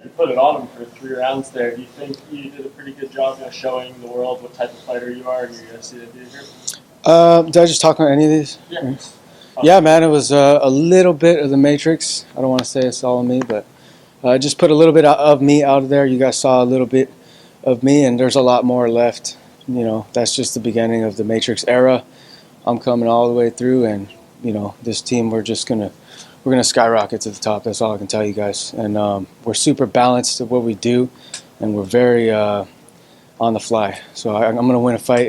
You put it on him for 3 rounds there. Do you think you did a pretty good job showing the world what type of fighter you are and your UFC debut here? Did I just talk on any of these? Yeah. Yeah, man, it was a little bit of the Matrix. I don't want to say it's all of me, but just put a little bit of me out of there. You guys saw a little bit of me, and there's a lot more left. That's just the beginning of the Matrix era. I'm coming all the way through, and this team, we're gonna skyrocket to the top. That's all I can tell you guys. And we're super balanced at what we do, and we're very on the fly. So I'm gonna win a fight.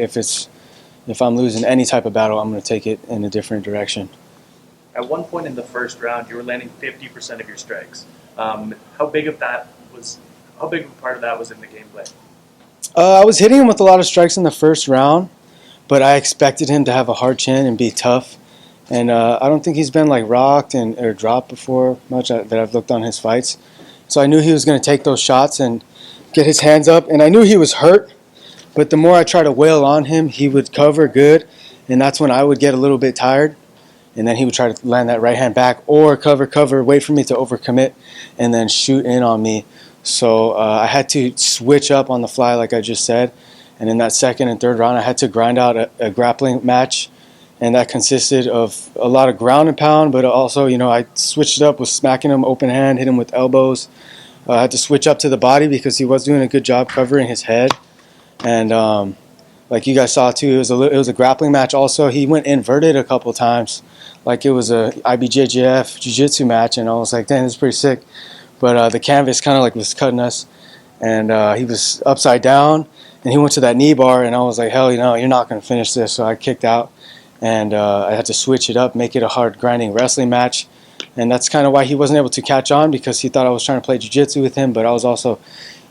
If I'm losing any type of battle, I'm gonna take it in a different direction. At one point in the first round, you were landing 50% of your strikes. How big of a part of that was in the gameplay? I was hitting him with a lot of strikes in the first round, but I expected him to have a hard chin and be tough. And I don't think he's been like rocked or dropped before much that I've looked on his fights. So I knew he was going to take those shots and get his hands up. And I knew he was hurt, but the more I tried to wail on him, he would cover good. And that's when I would get a little bit tired. And then he would try to land that right hand back or cover, wait for me to overcommit, and then shoot in on me. So I had to switch up on the fly, like I just said. And in that second and third round, I had to grind out a grappling match. And that consisted of a lot of ground and pound, but also, I switched it up with smacking him open hand, hit him with elbows. I had to switch up to the body because he was doing a good job covering his head. And like you guys saw too, it was a grappling match also. He went inverted a couple times, like it was a IBJJF jiu-jitsu match, and I was like, dang, this is pretty sick. But the canvas kind of like was cutting us, and he was upside down, and he went to that knee bar, and I was like, hell, you're not going to finish this. So I kicked out. And I had to switch it up, make it a hard grinding wrestling match. And that's kind of why he wasn't able to catch on, because he thought I was trying to play jiu-jitsu with him, but I was also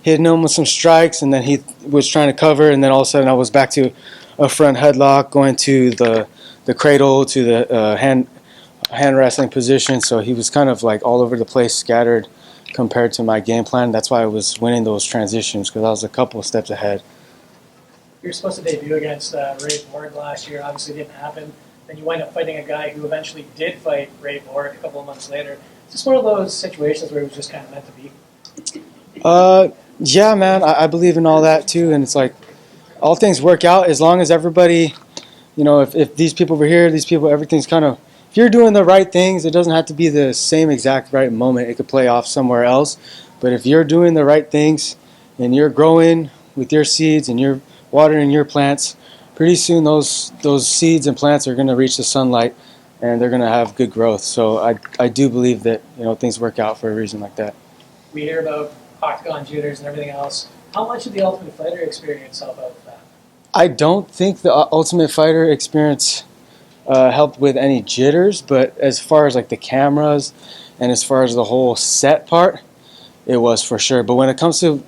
hitting him with some strikes, and then he was trying to cover, and then all of a sudden I was back to a front headlock, going to the cradle, to the hand wrestling position. So he was kind of like all over the place, scattered compared to my game plan. That's why I was winning those transitions, because I was a couple of steps ahead. You were supposed to debut against Ray Borg last year. Obviously, didn't happen. Then you wind up fighting a guy who eventually did fight Ray Borg a couple of months later. Is this one of those situations where it was just kind of meant to be? Yeah, man. I believe in all that too, and it's like all things work out as long as everybody, if these people over here, these people, everything's kind of. If you're doing the right things, it doesn't have to be the same exact right moment. It could play off somewhere else, but if you're doing the right things and you're growing with your seeds and you're watering your plants, pretty soon those seeds and plants are going to reach the sunlight, and they're going to have good growth. So I do believe that things work out for a reason like that. We hear about octagon jitters and everything else. How much did the Ultimate Fighter experience help out with that? I don't think the Ultimate Fighter experience helped with any jitters, but as far as like the cameras and as far as the whole set part, it was for sure. But when it comes to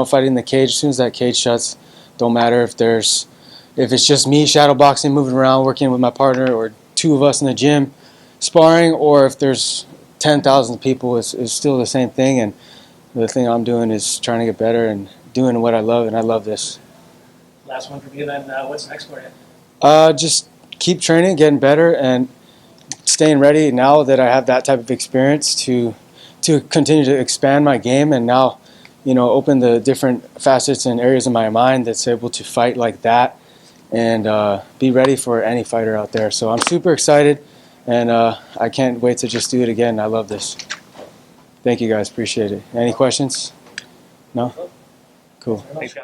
fighting the cage, as soon as that cage shuts, don't matter if it's just me shadowboxing, moving around, working with my partner, or two of us in the gym sparring, or if there's 10,000 people, it's still the same thing. And the thing I'm doing is trying to get better and doing what I love, and I love this. Last one from you then. What's next for you? Just keep training, getting better, and staying ready now that I have that type of experience to continue to expand my game, and now open the different facets and areas of my mind that's able to fight like that and be ready for any fighter out there. So I'm super excited, and I can't wait to just do it again. I love this. Thank you guys. Appreciate it. Any questions? No? Cool. Thanks,